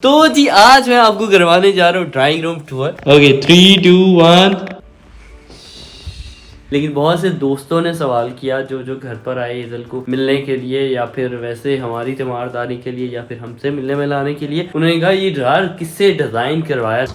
तो जी आज मैं आपको करवाने जा रहा हूँ ड्राइंग रूम टूर। ओके 3, 2, 1। लेकिन बहुत से दोस्तों ने सवाल किया जो घर पर आए ईजल को मिलने के लिए या फिर वैसे हमारी तीमारदारी के लिए या फिर हमसे मिलने मिलाने के लिए, उन्होंने कहा ये ड्रार किससे डिजाइन करवाया।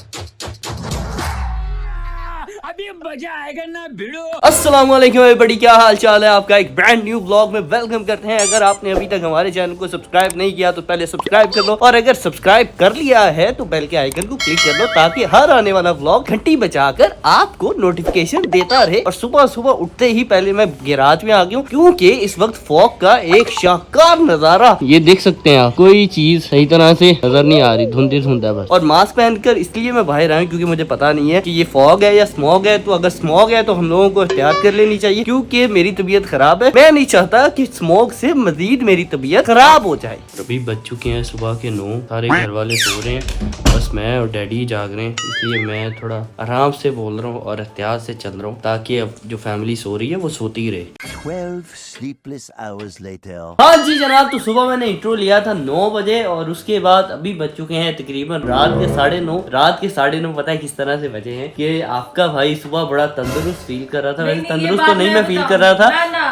अभी मजा आएगा ना भिड़ो। अस्सलाम वालेकुम एवरीबॉडी, क्या हाल चाल है आपका। एक ब्रांड न्यू ब्लॉग में वेलकम करते हैं। अगर आपने अभी तक हमारे चैनल को सब्सक्राइब नहीं किया तो पहले सब्सक्राइब कर लो, और अगर सब्सक्राइब कर लिया है तो बेल के आइकन को क्लिक कर लो ताकि हर आने वाला व्लॉग घंटी बजाकर आपको नोटिफिकेशन देता रहे। और सुबह सुबह उठते ही पहले मैं गैराज में आ गया हूँ क्योंकि इस वक्त फॉग का एक शानदार नजारा ये देख सकते हैं आप। कोई चीज सही तरह से नजर नहीं आ रही, धुंधली धुंध है बस। और मास्क पहनकर इसलिए मैं बाहर आया क्योंकि मुझे पता नहीं है कि ये फॉग है या स्मॉग है। तो अगर स्मॉग है तो हम लोगों को एहतियात कर लेनी चाहिए क्योंकि मेरी तबीयत खराब है। मैं नहीं चाहता कि स्मॉग से मजीद मेरी तबीयत खराब हो जाए। अभी बज चुके हैं सुबह के 9, सारे घर वाले सो रहे हैं, बस मैं और डैडी जाग रहे हैं। इसलिए मैं थोड़ा आराम से बोल रहा हूँ और एहतियात से चल रहा हूँ ताकि अब जो फैमिली सो रही है वो सोती रहे। 12 sleepless hours later. हाँ जी जनाब, तो सुबह मैंने इंट्रो लिया था 9 बजे और उसके बाद अभी बज चुके हैं तकरीबन रात के 9:30। रात के 9:30 पता है किस तरह से बजे हैं कि आपका भाई सुबह बड़ा तंदुरुस्त फील कर रहा था। वैसे तंदुरुस्त तो नहीं मैं फील कर रहा था।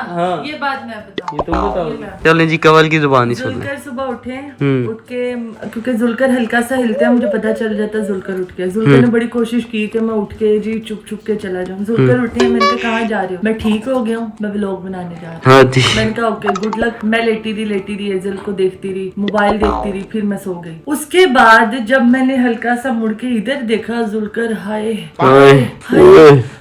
हाँ ये बात मैं बताऊं। ये तुम बताओ। चलें जी, कवल की जुबान ही सुन। जुलकर सुबह उठे, उठ के क्योंकि जुलकर हल्का सा हिलते हैं, मुझे पता चल जाता है जुलकर उठ के। जुलकर ने बड़ी कोशिश की कि मैं उठ के जी चुप चुप के चला जाऊं। जुलकर उठे, मैंने कहा कहाँ जा रही हूँ। मैं ठीक हो गया हूँ, मैं व्लॉग बनाने जा रही हूँ। मैंने कहा ओके गुड लक। मैं लेटी रही एजल को देखती रही, मोबाइल देखती रही, फिर मैं सो गई। उसके बाद जब मैंने हल्का सा मुड़ के इधर देखा, जुलकर हाय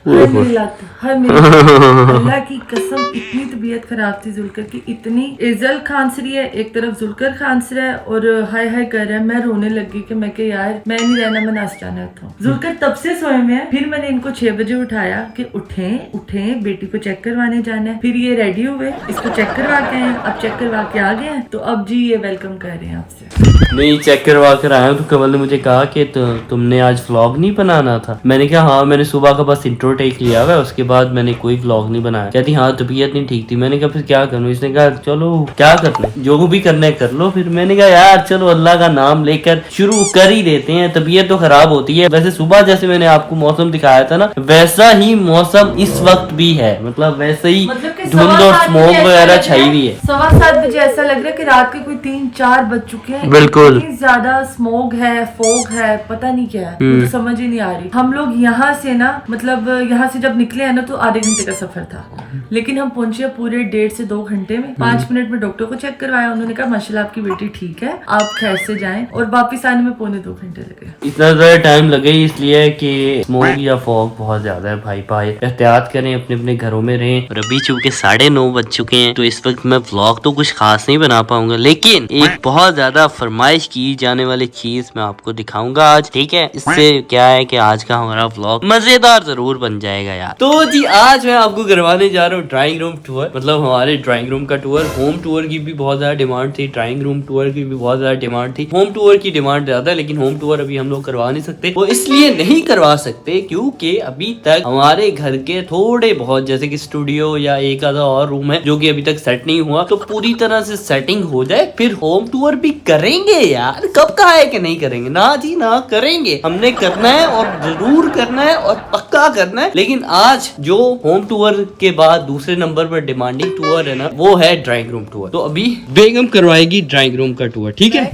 मेरी लात, हाय मेरी अल्लाह की कसम इतनी तबीयत खराब थी जुलकर की, इतनी। एजल खांस रही है एक तरफ, जुलकर खांस रहा है और हाय हाय कर रहा है। मैं रोने लगी कि मैं यार मैं नहीं रहना, मैं नाच जाना था। जुलकर तब से सोए में है। फिर मैंने इनको 6 बजे उठाया कि उठे बेटी को चेक करवाने जाना है। फिर ये रेडी हुए, इसको चेक करवा के आए। अब चेक करवा के आ गए हैं तो अब जी ये वेलकम कर रहे हैं आपसे। नहीं चेक करवा कर आया हूँ तो कमल ने मुझे कहा कि तुमने आज व्लॉग नहीं बनाना था। मैंने कहा हाँ, मैंने सुबह का बस इंट्रो टेक लिया हुआ है, उसके बाद मैंने कोई व्लॉग नहीं बनाया। कहती हाँ तबीयत नहीं ठीक थी। मैंने कहा फिर क्या करूँ। इसने कहा चलो क्या करना है, जो भी करना है कर लो। फिर मैंने कहा यार चलो अल्लाह का नाम लेकर शुरू कर ही देते हैं। तबीयत तो खराब होती है। वैसे सुबह जैसे मैंने आपको मौसम दिखाया था ना, वैसा ही मौसम इस वक्त भी है। मतलब वैसे ही धुंध और स्मोक वगैरह छाई हुई है। 7:15 बजे ऐसा लग रहा है कि रात के कोई 3-4 बज चुके हैं। बिल्कुल ज्यादा स्मोक है, फोग है, पता नहीं क्या है, मुझे समझ ही नहीं आ रही। हम लोग यहाँ से ना, मतलब यहाँ से जब निकले हैं ना तो आधे घंटे का सफर था, लेकिन हम पहुंचे पूरे 1.5 से 2 घंटे में। 5 मिनट में डॉक्टर को चेक करवाया, उन्होंने कहा माशाल्लाह आपकी बेटी ठीक है, आप खैर से जाएं। और वापिस आने में 2.25 घंटे लगे। इतना ज्यादा टाइम लगे इसलिए कि स्मोक या फॉग बहुत ज्यादा है। भाई एहतियात करें, अपने अपने घरों में रहें। और अभी चूंकि 9:30 बज चुके हैं तो इस वक्त मैं व्लॉग तो कुछ खास नहीं बना पाऊंगा, लेकिन एक बहुत ज्यादा फरमाइश की जाने वाली चीज मैं आपको दिखाऊंगा आज। ठीक है, इससे क्या है कि आज का हमारा व्लॉग मजेदार जरूर बन जाएगा यार। तो जी आज मैं आपको करवाने जा रहा हूँ ड्राइंग रूम टूर। मतलब हमारे ड्राइंग रूम का टूर। होम टूर की भी बहुत ज्यादा डिमांड थी, ड्राइंग रूम टूर की भी बहुत ज्यादा डिमांड थी। होम टूर की डिमांड ज्यादा है, लेकिन होम टूर अभी हम लोग करवा नहीं सकते। वो इसलिए नहीं करवा सकते क्योंकि अभी तक हमारे घर के थोड़े बहुत जैसे कि स्टूडियो या एक आधा और रूम है जो कि अभी तक सेट नहीं हुआ। तो पूरी तरह से सेटिंग हो जाए फिर होम टूर भी करेंगे यार। कब कहा है कि नहीं करेंगे, ना जी ना करेंगे। हमने करना है और जरूर करना है और पक्का करना है। लेकिन आज जो होम टूर के बाद दूसरे नंबर पर डिमांडिंग टूर है ना, वो है ड्राइंग रूम टूर। तो अभी बेगम करवाएगी ड्राइंग रूम का टूर। ठीक है,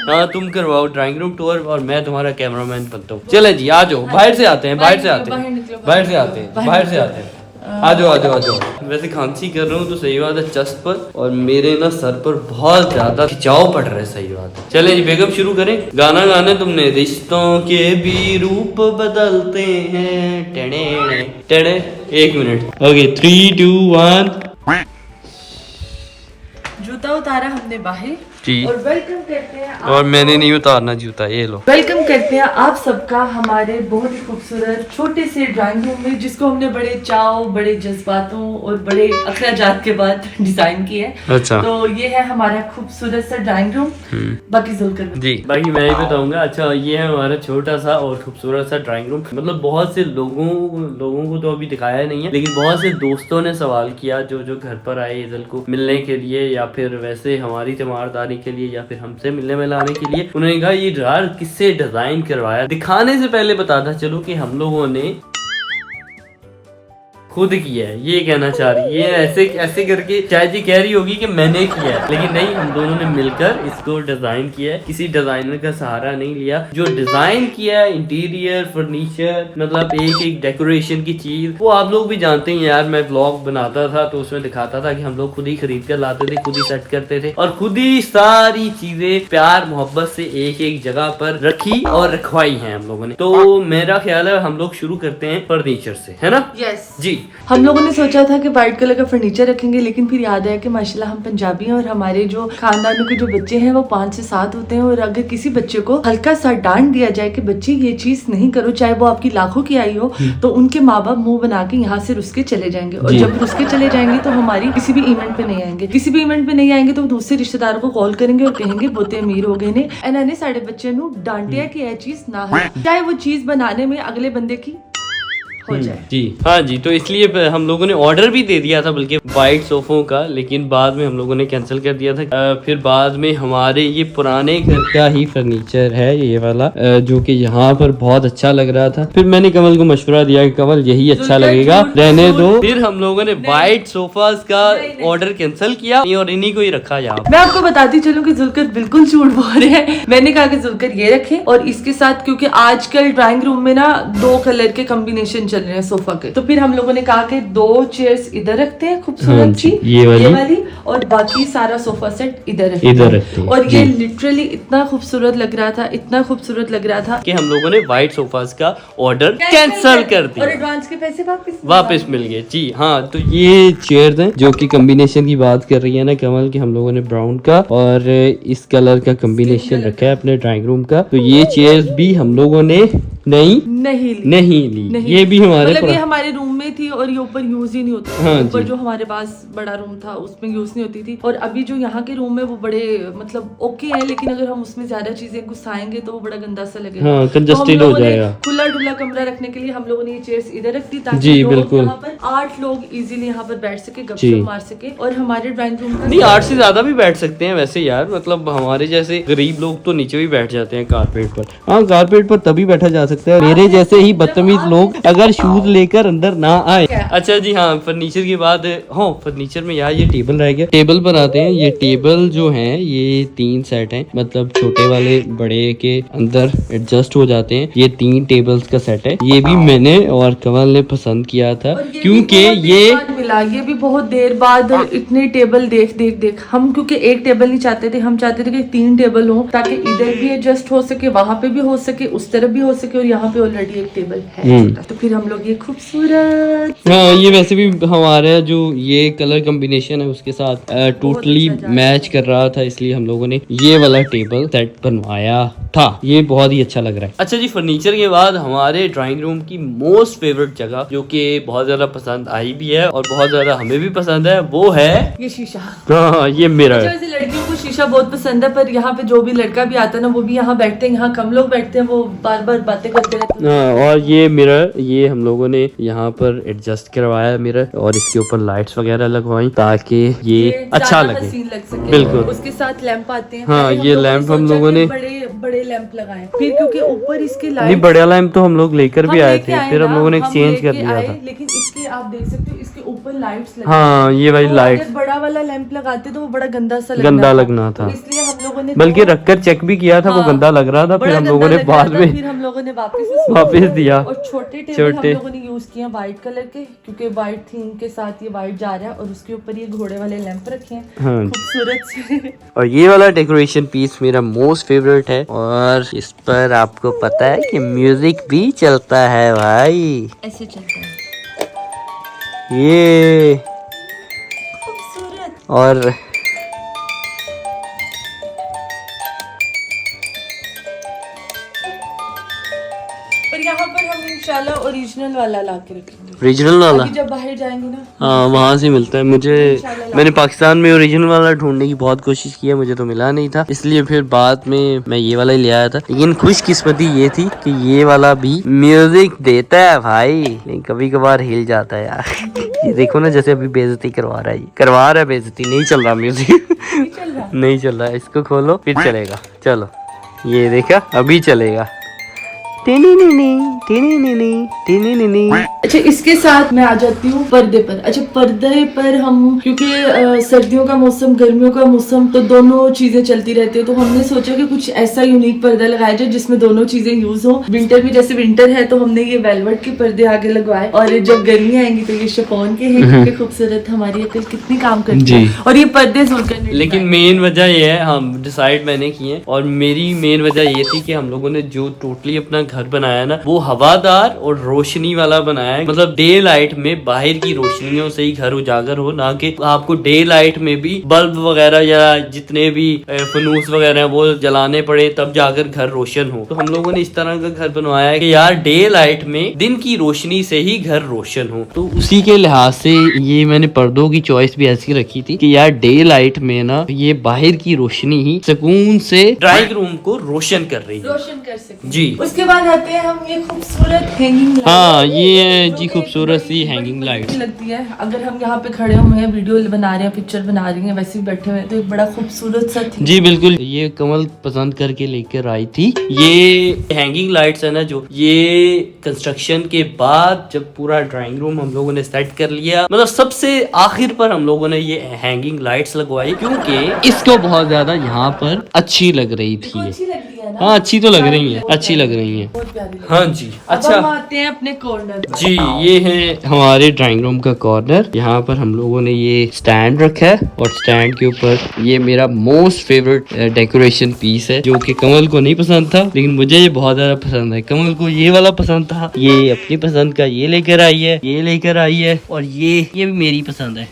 हाँ तुम करवाओ ड्राइंग रूम टूर और मैं तुम्हारा कैमरामैन बनता हूँ। चले जी आ जाओ, बाहर से आते हैं। आ जाओ। वैसे खांसी कर रहा हूँ तो सही बात है चस्ट पर, और मेरे ना सर पर बहुत ज्यादा खिंचाव पड़ रहा है। सही बात है। चले जी बेगम शुरू करें। गाना गाने तुमने। रिश्तों के भी रूप बदलते हैं टेढ़े टेढ़े। 1 मिनट। ओके 3, 2, 1। जूता उतारा हमने बाहर जी। और वेलकम करते हैं और मैंने नहीं उतारना जूता, ये लो। वेलकम करते हैं आप सबका हमारे बहुत ही खूबसूरत छोटे से ड्राइंग रूम में, जिसको हमने बड़े चाव, बड़े जज्बातों और बड़े अखराजात के बाद डिजाइन किया है। अच्छा। तो ये है हमारा खूबसूरत सा ड्राइंग रूम। बाकी जुलकर जी बाकी मैं ही बताऊंगा। अच्छा ये है हमारा छोटा सा और खूबसूरत सा ड्राइंग रूम। मतलब बहुत से लोगों को तो अभी दिखाया नहीं है, लेकिन बहुत से दोस्तों ने सवाल किया जो घर पर आए ईजल को मिलने के लिए या फिर वैसे हमारी तीमारदारी मिलाने के लिए या फिर हमसे मिलने मिलाने के लिए। उन्होंने कहा ये जार किससे डिजाइन करवाया। दिखाने से पहले बताता चलो कि हम लोगों ने खुद किया है, ये कहना चाह रही है। ऐसे ऐसे करके शायद ये कह रही होगी कि मैंने किया है, लेकिन नहीं, हम दोनों ने मिलकर इसको डिजाइन किया है। किसी डिजाइनर का सहारा नहीं लिया। जो डिजाइन किया है इंटीरियर फर्नीचर, मतलब एक एक डेकोरेशन की चीज, वो आप लोग भी जानते हैं यार। मैं व्लॉग बनाता था तो उसमें दिखाता था कि हम लोग खुद ही खरीद कर लाते थे, खुद ही सेट करते थे और खुद ही सारी चीजें प्यार मोहब्बत से एक एक जगह पर रखी और रखवाई है हम लोगों ने। तो मेरा ख्याल है हम लोग शुरू करते हैं फर्नीचर से, है ना? यस जी। हम लोगों ने सोचा था कि व्हाइट कलर का फर्नीचर रखेंगे, लेकिन फिर याद आया कि माशाल्लाह हम पंजाबी हैं और हमारे जो खानदानों के जो बच्चे हैं वो 5 से 7 होते हैं। और अगर किसी बच्चे को हल्का सा डांट दिया जाए कि बच्चे ये चीज नहीं करो, चाहे वो आपकी लाखों की आई हो, तो उनके माँ बाप मुंह बना के यहाँ से रुस के चले जाएंगे। और जब रुस के चले जाएंगे तो हमारी किसी भी इवेंट पे नहीं आएंगे। किसी भी इवेंट पे नहीं आएंगे तो दूसरे रिश्तेदारों को कॉल करेंगे और कहेंगे बहुते अमीर हो गए ने, इन्होंने साढ़े बच्चे नू डांटिया कि यह चीज ना हो, चाहे वो चीज बनाने में अगले बंदे की हो जाए। जी हाँ जी। तो इसलिए हम लोगों ने ऑर्डर भी दे दिया था बल्कि वाइट सोफों का, लेकिन बाद में हम लोगों ने कैंसिल कर दिया था। फिर बाद में हमारे ये पुराने घर का ही फर्नीचर है ये वाला, जो कि यहाँ पर बहुत अच्छा लग रहा था। फिर मैंने कमल को मशवरा दिया कि कमल यही अच्छा लगेगा, रहने दो। फिर हम लोगों ने वाइट सोफाज का ऑर्डर कैंसिल किया और इन्हीं को ही रखा यहाँ। मैं आपको बताती चलूं कि जुलकर बिल्कुल झूठ बोल रहे हैं। मैंने कहा कि जुलकर ये रखे और इसके साथ, क्योंकि आजकल ड्राइंग रूम में ना 2 कलर के कॉम्बिनेशन चल रहे हैं सोफा के, तो फिर हम लोगों ने कहा कि 2 चेयर्स इधर रखते हैं खूबसूरत सी, ये वाली और बाकी सारा सोफा सेट इधर रखते हैं। और ये लिटरली इतना खूबसूरत लग रहा था, इतना खूबसूरत लग रहा था कि हम लोगों ने व्हाइट सोफाज का ऑर्डर कैंसिल कर दिया और एडवांस के पैसे वापस मिल गए। जी हाँ। तो ये चेयर्स हैं जो कि कॉम्बिनेशन की बात कर रही है ना कमल, कि हम लोगों ने ब्राउन का और इस कलर का कॉम्बिनेशन रखा है अपने ड्राइंग रूम का। तो ये चेयर्स भी हम लोगों ने नहीं ली। ये भी हमारे मतलब ये हमारे रूम में थी और ये ऊपर यूज ही नहीं होता। हाँ ऊपर जो हमारे पास बड़ा रूम था उसमें यूज नहीं होती थी। और अभी जो यहाँ के रूम है वो बड़े मतलब ओके है, लेकिन अगर हम उसमें ज्यादा चीजें घुसाएंगे तो वो बड़ा गंदा सा लगेगा। हाँ, कंजस्टेड हो जाएगा। खुला डुला कमरा रखने के लिए हम लोगों ने ये चेयर्स इधर रख दी ताकि जी बिल्कुल यहाँ पर 8 लोग इजीली यहाँ पर बैठ सके, गपशप मार सके। और हमारे ड्राइंग रूम का नहीं 8 से ज्यादा भी बैठ सकते हैं वैसे यार, मतलब हमारे जैसे गरीब लोग तो नीचे भी बैठ जाते हैं कारपेट पर। हाँ, कारपेट पर तभी बैठा जा सकता है, मेरे जैसे ही बदतमीज लोग अगर शूज लेकर अंदर ना आए। अच्छा जी हाँ, फर्नीचर की बात। हाँ, फर्नीचर में यार ये टेबल रह गया। टेबल पर आते हैं। ये टेबल जो है ये 3 सेट हैं, मतलब छोटे वाले बड़े के अंदर एडजस्ट हो जाते हैं। ये 3 टेबल्स का सेट है। ये भी मैंने और कमल ने पसंद किया था क्योंकि ये मिला। ये भी बहुत देर बाद इतने टेबल देख हम, क्योंकि एक टेबल नहीं चाहते थे, हम चाहते थे कि 3 टेबल हो ताकि इधर भी एडजस्ट हो सके, वहां पे भी हो सके, उस तरफ भी हो सके। और यहाँ पे ऑलरेडी एक टेबल है तो फिर हम लोग ये खूबसूरत। हाँ, ये वैसे भी हमारा जो ये कलर कॉम्बिनेशन है उसके साथ टोटली मैच कर रहा था, इसलिए हम लोगों ने ये वाला टेबल सेट बनवाया था। ये बहुत ही अच्छा लग रहा है। अच्छा जी, फर्नीचर के बाद हमारे ड्राइंग रूम की मोस्ट फेवरेट जगह जो कि बहुत ज्यादा पसंद आई भी है और बहुत ज्यादा हमें भी पसंद है, वो है ये शीशा। हाँ, ये मिरर। वैसे लड़कियों को शीशा बहुत पसंद है, पर यहाँ पे जो भी लड़का भी आता है ना वो भी यहाँ बैठते हैं। यहाँ कम लोग बैठते हैं, वो बार बार बातें करते रहते हैं। और ये मिरर, ये हम लोगों ने यहाँ पर एडजस्ट करवाया मिरर और इसके ऊपर लाइट्स वगैरह लगवाई ताकि ये अच्छा लगे, लग सके। बिल्कुल। उसके साथ लैंप आते हैं। हाँ, ये लैंप हम लोगों ने बड़े लैंप लगाए, फिर क्योंकि ऊपर इसके नहीं, लाइट बड़ा लैंप तो हम लोग लेकर भी आए थे, फिर हम लोगों ने एक्सचेंज कर दिया था। लेकिन इसके आप देख सकते हो इसके ऊपर लाइट्स लगी। हाँ, ये वाली तो लाइट अगर बड़ा वाला लैंप लगाते तो वो बड़ा गंदा लगना था, इसलिए हम लोगों ने बल्कि रखकर चेक भी किया था। वो गंदा लग रहा था, फिर हम लोगों ने बाद में फिर हम लोगों ने वापस दिया। और छोटे टेबल हम लोगों ने यूज किया व्हाइट कलर के, क्योंकि व्हाइट थीम के साथ ये व्हाइट जा रहा है। और उसके ऊपर ये घोड़े वाले लैंप रखे हैं, खूबसूरत से। और ये वाला डेकोरेशन पीस मेरा मोस्ट फेवरेट है और इस पर आपको पता है कि म्यूजिक भी चलता है भाई, ऐसे चलता है ये खूबसूरत। और यहाँ पर हम इंशाल्लाह ओरिजिनल वाला ला के रखेंगे। ओरिजिनल वाला जब बाहर जाएंगे ना, हाँ, वहाँ से मिलता है मुझे। मैंने पाकिस्तान में ओरिजिनल वाला ढूंढने की बहुत कोशिश की है, मुझे तो मिला नहीं था, इसलिए फिर बाद में मैं ये वाला ही ले आया था। लेकिन खुशकिस्मती ये थी कि ये वाला भी म्यूजिक देता है भाई, लेकिन कभी कभार हिल जाता है यार। ये देखो ना, जैसे अभी बेइज्जती करवा रहा है बेइज्जती। नहीं चल रहा म्यूजिक, नहीं चल रहा। इसको खोलो फिर चलेगा। चलो ये देखा, अभी चलेगा। अच्छा, इसके साथ मैं आ जाती हूँ पर्दे पर। अच्छा, पर्दे पर हम क्योंकि सर्दियों का मौसम, गर्मियों का मौसम, तो दोनों चीजें चलती रहती है, तो हमने सोचा कि कुछ ऐसा यूनिक पर्दा लगाया जाए जिसमें दोनों चीजें यूज हो। विंटर में, जैसे विंटर है तो हमने ये वेलवेट के पर्दे आगे लगवाए, और जब गर्मी आएंगी तो ये शिफॉन के हैं, क्योंकि खूबसूरत हमारी अकल कितनी काम करती है। और ये पर्दे जुल्कर, लेकिन मेन वजह ये है, हम डिसाइड मैंने किए, और मेरी मेन वजह ये थी कि हम लोगों ने जो टोटली अपना घर बनाया ना, वो हवादार और रोशनी वाला बनाया है। मतलब डे लाइट में बाहर की रोशनियों से ही घर उजागर हो, ना कि आपको डे लाइट में भी बल्ब वगैरह या जितने भी फनूस वगैरह हैं वो जलाने पड़े तब जाकर घर रोशन हो। तो हम लोगों ने इस तरह का घर बनवाया है कि यार डे लाइट में दिन की रोशनी से ही घर रोशन हो। तो उसी के लिहाज से ये मैंने पर्दों की चॉइस भी ऐसी रखी थी कि यार डे लाइट में ना ये बाहर की रोशनी ही सुकून से ड्राइंग रूम को रोशन कर रही है, रोशन कर सके जी। उसके बाद आते हैं हम ये खूबसूरत हैंगिंग, हाँ ये है जी खूबसूरत सी हैंगिंग लाइट लगती है। अगर हम यहाँ पे खड़े हुए हैं, वीडियो बना रहे हैं, पिक्चर बना रही हैं, वैसे ही बैठे हुए हैं, तो एक बड़ा खूबसूरत सा थी। जी बिल्कुल, ये कमल पसंद करके लेकर आई थी। ये हैंगिंग लाइट्स है ना, जो ये कंस्ट्रक्शन के बाद जब पूरा ड्राइंग रूम हम लोगों ने सेट कर लिया, मतलब सबसे आखिर पर हम लोगों ने ये हैंगिंग लाइट्स लगवाई, क्योंकि इसको बहुत ज्यादा यहाँ पर अच्छी लग रही थी। अच्छी लग रही है ना? हाँ अच्छी तो लग रही है, अच्छी लग रही है। बहुत प्यारी लग हाँ जी। अच्छा, अब हम आते हैं अपने कॉर्नर। जी ये है हमारे ड्राइंग रूम का कॉर्नर। यहाँ पर हम लोगों ने ये स्टैंड रखा है, और स्टैंड के ऊपर ये मेरा मोस्ट फेवरेट डेकोरेशन पीस है, जो कि कमल को नहीं पसंद था, लेकिन मुझे ये बहुत ज्यादा पसंद है। कमल को ये वाला पसंद था, ये अपनी पसंद का ये लेकर आई है, ये लेकर आई है, और ये भी मेरी पसंद है।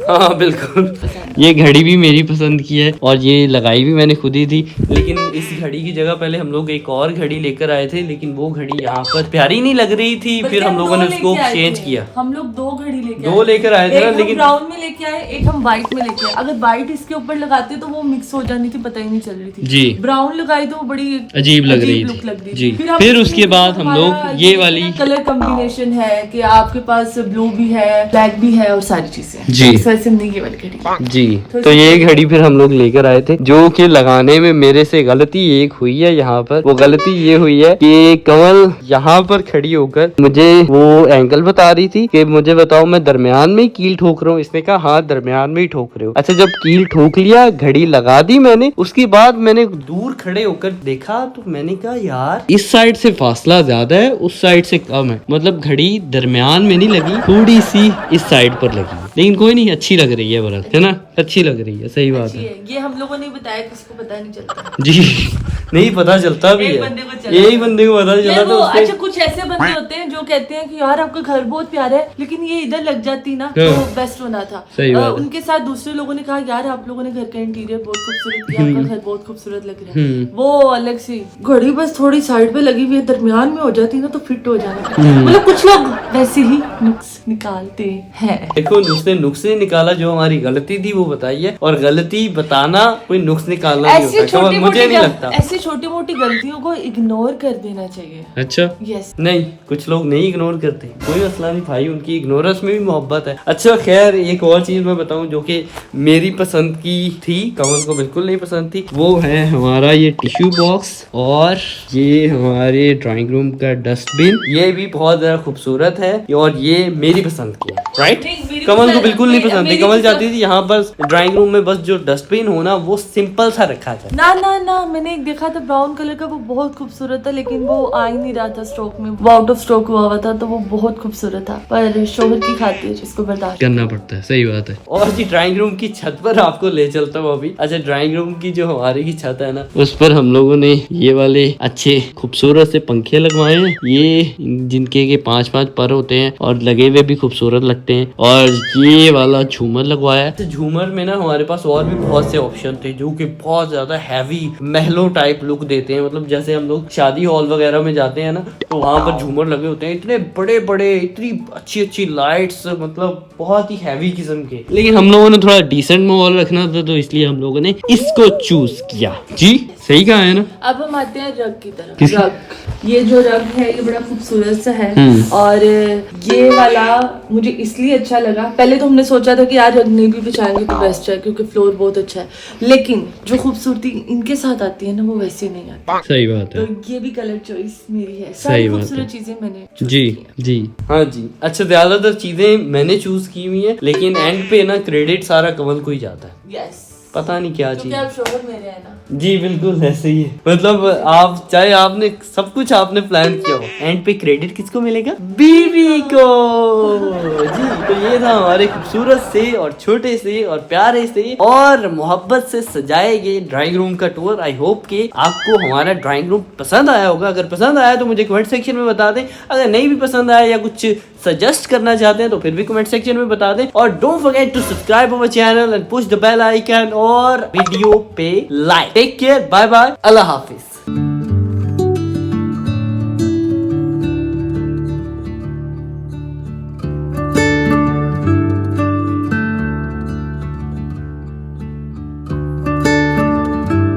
हाँ बिल्कुल, ये घड़ी भी मेरी पसंद की है, और ये लगाई भी मैंने खुद ही थी। लेकिन इस घड़ी की जगह पहले हम लोग एक और घड़ी लेकर आए थे, लेकिन वो घड़ी यहाँ पर प्यारी नहीं लग रही थी, फिर हम लोगों ने उसको चेंज किया। हम लोग दो घड़ी लेकर आए थे ना, लेकिन ब्राउन में लेके आए, एक हम व्हाइट में लेके आए। अगर व्हाइट इसके ऊपर लगाते तो वो मिक्स हो जानी थी, पता ही नहीं चल रही थी जी। ब्राउन लगाई तो वो बड़ी अजीब लग रही थी जी। फिर उसके बाद हम लोग ये वाली कलर कॉम्बिनेशन है कि आपके पास ब्लू भी है, ब्लैक भी है, और सारी चीजें जी। ये वाली घड़ी जी। तो ये घड़ी फिर हम लोग लेकर आए थे, जो कि लगाने में मेरे से गलती एक हुई है यहाँ पर। वो गलती ये हुई है कि कमल यहाँ पर खड़ी होकर मुझे वो एंगल बता रही थी कि मुझे बताओ मैं दरमियान में ही कील ठोक रहा हूँ। इसने कहा हाँ दरमियान में ही ठोक रहे हो। अच्छा, जब कील ठोक लिया, घड़ी लगा दी मैंने, उसके बाद मैंने दूर खड़े होकर देखा, तो मैंने कहा यार इस साइड से फासला ज्यादा है, उस साइड से कम है, मतलब घड़ी दरमियान में नहीं लगी, थोड़ी सी इस साइड पर लगी। लेकिन कोई नहीं, अच्छी लग रही है बरत, है ना, अच्छी लग रही है, सही बात है। ये हम लोगों ने बताया, किसको पता नहीं चलता जी। नहीं पता चलता भी है, यही बंदे को पता चला। तो अच्छा, कुछ ऐसे बंदे होते हैं जो कहते हैं कि यार आपका घर बहुत प्यारा है, लेकिन ये इधर लग जाती ना तो बेस्ट होना था। उनके साथ दूसरे लोगों ने कहा यार आप लोगों ने घर का इंटीरियर बहुत खूबसूरत किया, आपका घर बहुत खूबसूरत लग रहा है। वो अलग सी घड़ी बस थोड़ी साइड पे लगी हुई है, दरमियान में हो जाती ना तो फिट हो जाना। मतलब कुछ लोग वैसे ही नुक्स निकालते हैं। देखो, उसने नुक्स नहीं निकाला, जो हमारी गलती थी वो बताई है, और गलती बताना कोई नुक्स निकालना नहीं होता, मुझे नहीं लगता। ऐसी छोटी मोटी गलतियों को इग्नोर कर देना चाहिए। अच्छा, यस। नहीं, कुछ लोग नहीं इग्नोर करते, कोई मसला नहीं भाई, उनकी इग्नोरेंस में भी मोहब्बत है। अच्छा खैर, एक और चीज मैं बताऊं जो कि मेरी पसंद की थी, कमल को बिल्कुल नहीं पसंद थी, वो है हमारा ये टिश्यू बॉक्स, और ये हमारे ड्राइंग रूम का डस्टबिन। ये भी बहुत ज्यादा खूबसूरत है, और ये मेरी पसंद की है, राइट। कमल को बिल्कुल नहीं पसंद थी, कमल चाहती थी यहाँ पर ड्राइंग रूम में बस जो डस्टबिन हो ना वो सिंपल सा रखा जाए। ना ना ना, मैंने एक देखा था ब्राउन कलर का, वो बहुत खूबसूरत था, लेकिन वो आ ही नहीं रहा था स्टॉक में, वो आउट ऑफ स्टॉक हुआ था, तो वो बहुत खूबसूरत था, पर शोहर की खातिर इसको बर्दाश्त करना पड़ता है, सही बात है। और जी ड्राइंग रूम की छत पर आपको ले चलता हूँ अभी। अच्छा, ड्राइंग रूम की जो हमारी की छत है ना, उस पर हम लोगों ने ये वाले अच्छे खूबसूरत से पंखे लगवाए हैं, ये जिनके के 5-5 पर होते हैं और लगे हुए भी खूबसूरत लगते हैं, और ये वाला झूमर लगवाया है। झूमर में ना हमारे पास और भी बहुत से ऑप्शन थे जो कि बहुत ज्यादा हैवी महलों टाइप लुक देते हैं। मतलब जैसे हम लोग शादी हॉल वगैरह में जाते हैं ना, तो वहां पर झूमर लगे होते हैं, इतने बड़े बड़े, इतनी अच्छी अच्छी लाइट्स, मतलब बहुत ही हैवी किस्म के। लेकिन हम लोगों ने थोड़ा डिसेंट माहौल रखना था, तो इसलिए हम लोगों ने इसको चूज किया। जी सही कहा है ना। अब हम आते हैं रग की तरफ। किस- रग, ये जो रग है ये बड़ा खूबसूरत सा है हम्म। और ये वाला मुझे इसलिए अच्छा लगा। पहले तो हमने सोचा था कि यार रग नहीं भी बिछाएंगे तो बेस्ट है क्योंकि फ्लोर बहुत अच्छा है, लेकिन जो खूबसूरती इनके साथ आती है ना वो वैसे नहीं आती। सही बात तो ये भी कलर चॉइस मेरी है। सही सारी बात है। खूबसूरत चीजें मैंने choose जी की हैं। जी हाँ जी। अच्छा ज्यादातर चीजें मैंने चूज की हुई है, लेकिन एंड पे ना क्रेडिट सारा कमल को ही जाता है। यस, पता नहीं क्या क्योंकि चीज। आप शोहर मेरे हैं ना। जी बिल्कुल ऐसे ही है। मतलब आप चाहे आपने सब कुछ आपने प्लान किया हो, एंड पे क्रेडिट किसको मिलेगा? बीवी को। जी तो ये था हमारे खूबसूरत से और छोटे से और प्यारे से और मोहब्बत से सजाए गए ड्राइंग रूम का टूर। आई होप कि आपको हमारा ड्राइंग रूम पसंद आया होगा। अगर पसंद आया तो मुझे कमेंट सेक्शन में बता दें। अगर नहीं भी पसंद आया या कुछ सजेस्ट करना चाहते हैं तो फिर भी कमेंट सेक्शन में बता दें। और don't forget to subscribe our channel and push the bell icon और वीडियो पे like. Take care, bye bye, अल्लाह हाफिज।